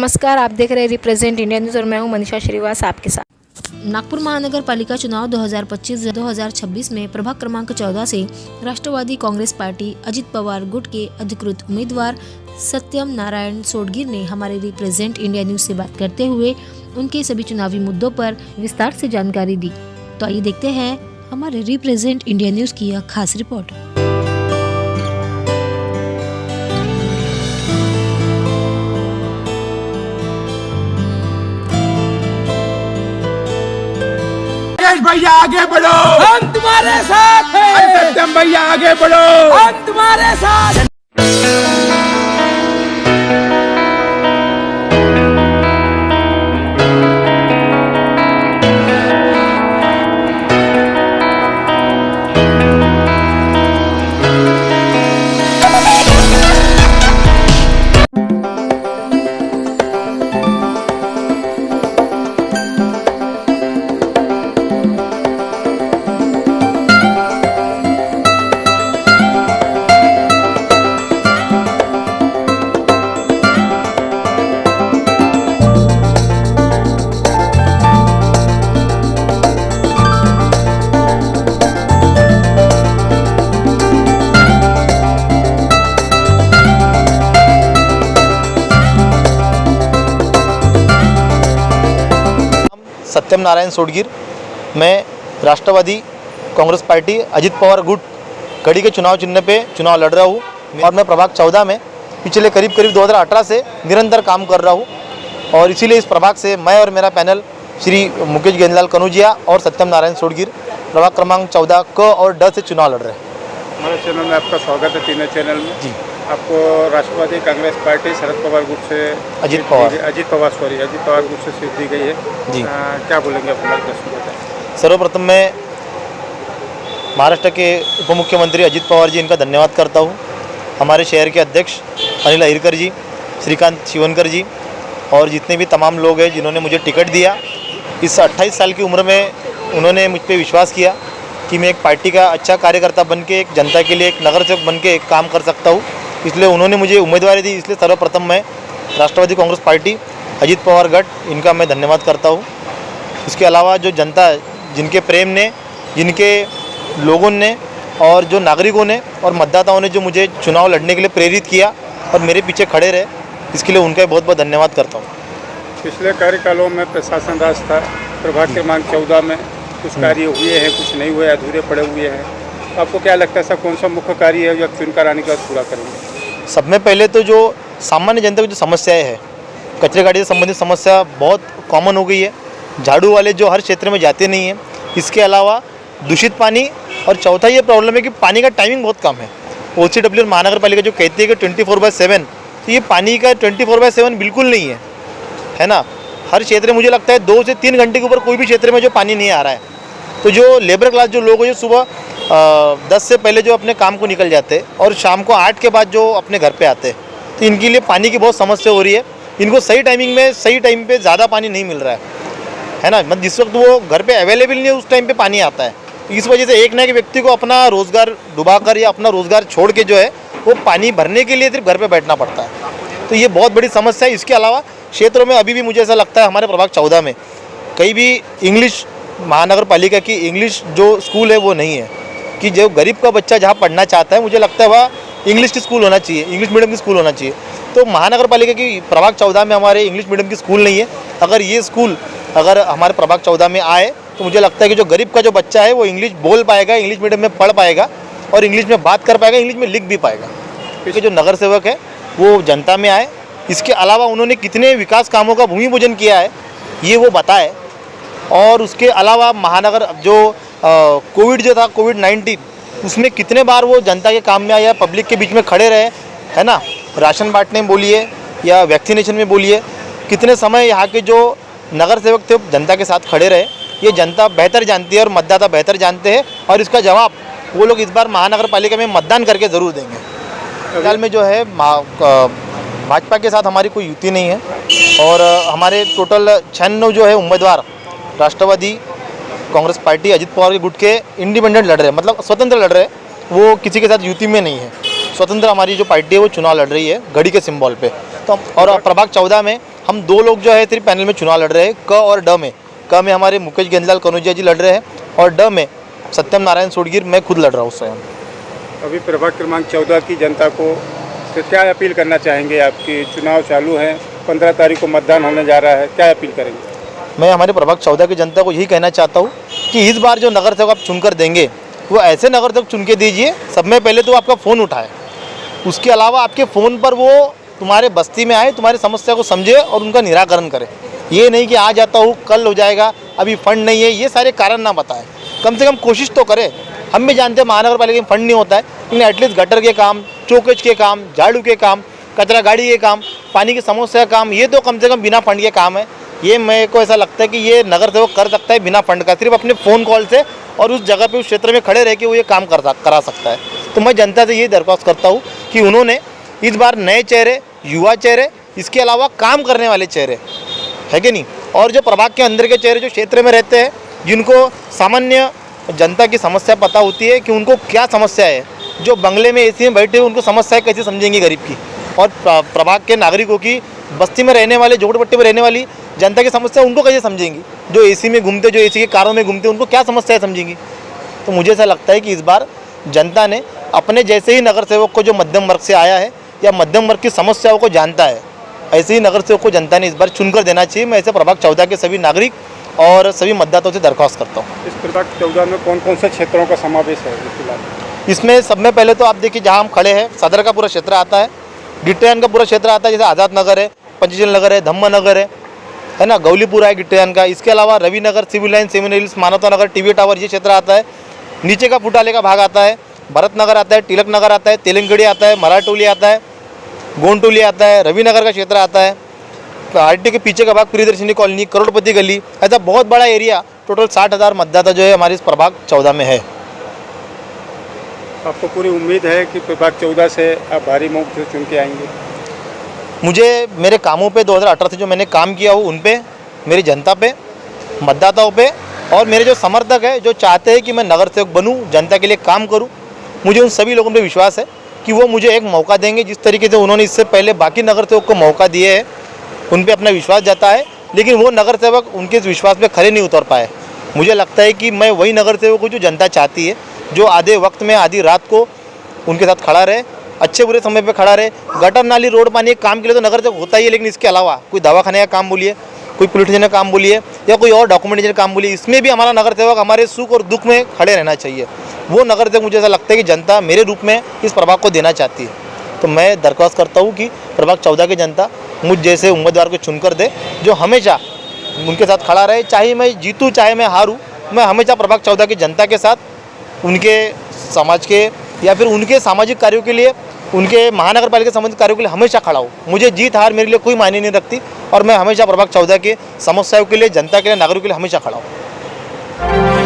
नमस्कार, आप देख रहे हैं रिप्रेजेंट इंडिया न्यूज़ और मैं हूं मनीषा श्रीवास आपके साथ। नागपुर महानगर पालिका चुनाव 2025-2026 में प्रभाग क्रमांक 14 से राष्ट्रवादी कांग्रेस पार्टी अजित पवार गुट के अधिकृत उम्मीदवार सत्यम नारायण सोडगिर ने हमारे रिप्रेजेंट इंडिया न्यूज़ से बात करते हुए उनके सभी चुनावी मुद्दों पर विस्तार से जानकारी दी। तो आइए देखते हैं हमारे रिप्रेजेंट इंडिया न्यूज़ की यह खास रिपोर्ट। भैया आगे बढ़ो, हम तुम्हारे साथ हैं। सत्यम भैया आगे बढ़ो, हम तुम्हारे साथ। सत्यम नारायण सोडगिर। मैं राष्ट्रवादी कांग्रेस पार्टी अजित पवार गुट कड़ी के चुनाव चिन्ह पे चुनाव लड़ रहा हूँ और मैं प्रभाग 14 में पिछले करीब 2018 से निरंतर काम कर रहा हूँ और इसीलिए इस प्रभाग से मैं और मेरा पैनल श्री मुकेश गेंदलाल कनौजिया और सत्यम नारायण सोडगिर प्रभाग क्रमांक 14 क और ड से चुनाव लड़ रहे हैं। हमारे चैनल में आपका स्वागत है। तीनों चैनल में जी आपको राष्ट्रवादी कांग्रेस पार्टी शरद पवार गुट से अजित पवार गुट से सीट दी गई है जी। क्या बोलेंगे अपना दर्शकों को? सर्वप्रथम मैं महाराष्ट्र के उप मुख्यमंत्री अजित पवार जी इनका धन्यवाद करता हूँ। हमारे शहर के अध्यक्ष अनिल अहिरकर जी, श्रीकांत शिवनकर जी और जितने भी तमाम लोग हैं जिन्होंने मुझे टिकट दिया। इस 28 साल की उम्र में उन्होंने मुझ पर विश्वास किया कि मैं एक पार्टी का अच्छा कार्यकर्ता बन के एक जनता के लिए एक नगर सेवक बन के एक काम कर सकता हूँ, इसलिए उन्होंने मुझे उम्मीदवारी दी। इसलिए सर्वप्रथम मैं राष्ट्रवादी कांग्रेस पार्टी अजित पवार गठ इनका मैं धन्यवाद करता हूँ। इसके अलावा जो जनता, जिनके प्रेम ने, जिनके लोगों ने और जो नागरिकों ने और मतदाताओं ने जो मुझे चुनाव लड़ने के लिए प्रेरित किया और मेरे पीछे खड़े रहे, इसके लिए उनका बहुत बहुत धन्यवाद करता हूँ। पिछले कार्यकालों में प्रशासन राज था, प्रभाग क्रमांक 14 में कुछ कार्य हुए हैं, कुछ नहीं हुए, अधूरे पड़े हुए हैं। आपको क्या लगता है ऐसा कौन सा मुख्य कार्य है जो चुनकर आने के बाद पूरा करेंगे? सब में पहले तो जो सामान्य जनता की जो समस्याएं हैं, कचरे गाड़ी से संबंधित समस्या बहुत कॉमन हो गई है। झाड़ू वाले जो हर क्षेत्र में जाते नहीं हैं। इसके अलावा दूषित पानी और चौथा ये प्रॉब्लम है कि पानी का टाइमिंग बहुत कम है। OCW महानगर पालिका जो कहती है कि 24/7, तो ये पानी का 24/7 बिल्कुल नहीं है ना। हर क्षेत्र में मुझे लगता है 2 से 3 घंटे के ऊपर कोई भी क्षेत्र में जो पानी नहीं आ रहा है। तो जो लेबर क्लास जो लोग हैं जो सुबह 10 से पहले जो अपने काम को निकल जाते हैं और शाम को 8 के बाद जो अपने घर पे आते हैं, तो इनके लिए पानी की बहुत समस्या हो रही है। इनको सही टाइमिंग में सही टाइम पे ज़्यादा पानी नहीं मिल रहा है ना। मतलब जिस वक्त वो घर पे अवेलेबल नहीं है उस टाइम पे पानी आता है। इस वजह से एक ना एक व्यक्ति को अपना रोज़गार डुबाकर या अपना रोज़गार छोड़ के जो है वो पानी भरने के लिए सिर्फ घर पर बैठना पड़ता है। तो ये बहुत बड़ी समस्या है। इसके अलावा क्षेत्रों में अभी भी मुझे ऐसा लगता है हमारे प्रभाग 14 में कहीं भी इंग्लिश महानगर पालिका की इंग्लिश जो स्कूल है वो नहीं है कि जो गरीब का बच्चा जहाँ पढ़ना चाहता है, मुझे लगता है वह इंग्लिश की स्कूल होना चाहिए, इंग्लिश मीडियम की स्कूल होना चाहिए। तो महानगर पालिका की प्रभाग 14 में हमारे इंग्लिश मीडियम की स्कूल नहीं है। अगर ये स्कूल अगर हमारे प्रभाग 14 में आए तो मुझे लगता है कि जो गरीब का जो बच्चा है वो इंग्लिश बोल पाएगा, इंग्लिश मीडियम में पढ़ पाएगा और इंग्लिश में बात कर पाएगा, इंग्लिश में लिख भी पाएगा। क्योंकि जो नगर सेवक है वो जनता में आए। इसके अलावा उन्होंने कितने विकास कामों का भूमि पूजन किया है ये वो बताए। और उसके अलावा महानगर जो कोविड जो था, कोविड-19, उसमें कितने बार वो जनता के काम में आया, पब्लिक के बीच में खड़े रहे, है ना। राशन बांटने में बोलिए या वैक्सीनेशन में बोलिए, कितने समय यहाँ के जो नगर सेवक थे जनता के साथ खड़े रहे। ये जनता बेहतर जानती है और मतदाता बेहतर जानते हैं और इसका जवाब वो लोग इस बार महानगर पालिका में मतदान करके ज़रूर देंगे। फिलहाल में जो है भाजपा के साथ हमारी कोई युति नहीं है और हमारे टोटल 96 जो है उम्मीदवार राष्ट्रवादी कांग्रेस पार्टी अजित पवार के गुट के इंडिपेंडेंट लड़ रहे हैं, मतलब स्वतंत्र लड़ रहे हैं। वो किसी के साथ युति में नहीं है। स्वतंत्र हमारी जो पार्टी है वो चुनाव लड़ रही है घड़ी के सिंबल पे। तो और प्रभाग 14 में हम 2 लोग जो है सिर्फ पैनल में चुनाव लड़ रहे हैं, क और ड में। क में हमारे मुकेश गेंदलाल कनौजिया जी लड़ रहे हैं और ड में सत्यम नारायण सोडगिर मैं खुद लड़ रहा हूँ स्वयं। अभी प्रभाग क्रमांक 14 की जनता को तो क्या अपील करना चाहेंगे? आपकी चुनाव चालू है, 15 तारीख को मतदान होने जा रहा है, क्या अपील करेंगे? मैं हमारे प्रभाग 14 की जनता को यही कहना चाहता हूँ कि इस बार जो नगर सेवक आप चुनकर देंगे वो ऐसे नगर सेवक चुन के दीजिए, सब में पहले तो आपका फ़ोन उठाए, उसके अलावा आपके फ़ोन पर वो तुम्हारे बस्ती में आए, तुम्हारी समस्या को समझे और उनका निराकरण करे। ये नहीं कि आज आता हूँ कल हो जाएगा, अभी फंड नहीं है, ये सारे कारण ना बताएं। कम से कम कोशिश तो करें। हम भी जानते हैं महानगर पालिका में फंड नहीं होता है, लेकिन एटलीस्ट गटर के काम, चौकेज के काम, झाड़ू के काम, कचरा गाड़ी के काम, पानी की समस्या का काम, ये तो कम से कम बिना फंड के काम है। ये मेरे को ऐसा लगता है कि ये नगर सेवक कर सकता है बिना फंड का, सिर्फ अपने फ़ोन कॉल से और उस जगह पे उस क्षेत्र में खड़े रह के वो ये काम करा सकता है। तो मैं जनता से ये दरख्वास्त करता हूँ कि उन्होंने इस बार नए चेहरे, युवा चेहरे, इसके अलावा काम करने वाले चेहरे, है कि नहीं, और जो प्रभाग के अंदर के चेहरे जो क्षेत्र में रहते हैं, जिनको सामान्य जनता की समस्या पता होती है कि उनको क्या समस्या है, जो बंगले में एसी में बैठे हुए उनको समस्याएं कैसे समझेंगे गरीब की, और प्रभाग के नागरिकों की, बस्ती में रहने वाले, झोपड़पट्टी में रहने वाली जनता की समस्या उनको कैसे समझेंगी, जो एसी में घूमते, जो एसी के कारों में घूमते, उनको क्या समस्याएं समझेंगी। तो मुझे ऐसा लगता है कि इस बार जनता ने अपने जैसे ही नगर सेवक को, जो मध्यम वर्ग से आया है या मध्यम वर्ग की समस्याओं को जानता है, ऐसे ही नगर सेवक को जनता ने इस बार चुनकर देना चाहिए। मैं ऐसे प्रभाग 14 के सभी नागरिक और सभी मतदाताओं से दरख्वास्त करता हूँ। इस प्रभाग 14 में कौन कौन से क्षेत्रों का समावेश है फिलहाल? इसमें सब में पहले तो आप देखिए, जहाँ हम खड़े हैं सदर का पूरा क्षेत्र आता है, गिट्टियान का पूरा क्षेत्र आता है, जैसे आज़ाद नगर है, पंचशील नगर है, धम्मा नगर है ना, गौलीपुरा है गिट्टियान का। इसके अलावा रवि नगर, सिविल लाइन, सेवन हिल्स, मानवता नगर, टीवी टावर, ये क्षेत्र आता है। नीचे का फुटाले का भाग आता है, भरत नगर आता है, तिलक नगर आता है, तेलंगड़ी आता है, मराठोली आता है, गोंडटोली आता है, रवि नगर का क्षेत्र आता है, आरटी के पीछे का भाग प्रियदर्शनी कॉलोनी, करोड़पति गली, ऐसा बहुत बड़ा एरिया। टोटल 60,000 मतदाता जो है हमारे इस प्रभाग 14 में है। आपको पूरी उम्मीद है कि प्रभाग 14 से आप भारी मत से चुन के आएंगे? मुझे मेरे कामों पे 2018 से जो मैंने काम किया हो उन पे, मेरी जनता पे, मतदाताओं पे, और मेरे जो समर्थक है जो चाहते हैं कि मैं नगर सेवक बनूं, जनता के लिए काम करूं, मुझे उन सभी लोगों पे विश्वास है कि वो मुझे एक मौका देंगे। जिस तरीके से उन्होंने इससे पहले बाकी नगर सेवक को मौका दिए है, उन पे अपना विश्वास जाता है, लेकिन वो नगर सेवक उनके इस विश्वास पे खरे नहीं उतर पाए। मुझे लगता है कि मैं वही नगर सेवक हूँ जो जनता चाहती है, जो आधे वक्त में, आधी रात को उनके साथ खड़ा रहे, अच्छे बुरे समय पे खड़ा रहे। गटर नाली, रोड, पानी के काम के लिए तो नगर सेवक होता ही है, लेकिन इसके अलावा कोई दवाखाने का काम बोलिए, कोई पुलिस स्टेशन का काम बोलिए, या कोई और डॉक्यूमेंटेशन का काम बोलिए, इसमें भी हमारा नगर सेवक हमारे सुख और दुख में खड़े रहना चाहिए। वो नगर सेवक मुझे ऐसा लगता है कि जनता मेरे रूप में इस प्रभाग को देना चाहती है। तो मैं दरख्वास्त करता हूँ कि प्रभाग 14 की जनता मुझ जैसे उम्मीदवार को चुनकर दे, जो हमेशा उनके साथ खड़ा रहे, चाहे मैं जीतूँ चाहे मैं हारूँ, मैं हमेशा प्रभाग 14 की जनता के साथ, उनके समाज के या फिर उनके सामाजिक कार्यों के लिए, उनके महानगर पालिका संबंधित कार्यों के लिए हमेशा खड़ा हूँ। मुझे जीत हार मेरे लिए कोई मायने नहीं रखती, और मैं हमेशा प्रभाग 14 के समस्याओं के लिए, जनता के लिए, नागरिकों के लिए हमेशा खड़ा हूँ।